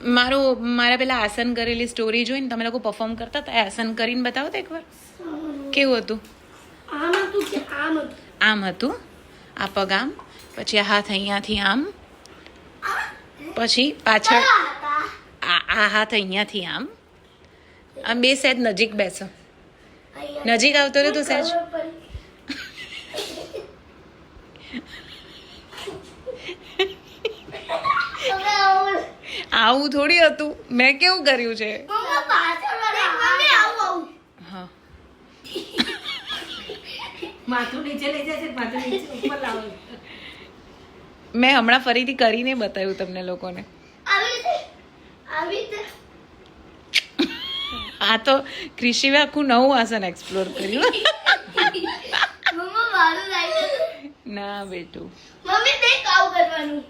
મારા પેલા આસન કરેલી સ્ટોરી જોઈને તમે લોકો પરફોર્મ કરતા હતા, આસન કરીને બતાવો તો એકવાર કેવું હતું. આમ હતું, આ પગ આમ, પછી આ હાથ અહીંયાથી આમ, પછી પાછળ આ હાથ અહીંયાથી આમ. આમ બે સહેજ નજીક બેસો, નજીક આવતો રહ્યો તું સહેજ. આવું થોડી હતું, મેં કેવું કર્યું છે. હા મેં હમણાં ફરીથી કરીને બતાવ્યું તમને લોકોને. આ તો ક્રિશિવે આખું નવું આસન એક્સપ્લોર કર્યું. ના બેટું, મમ્મી દેખ આવું કરવાનું.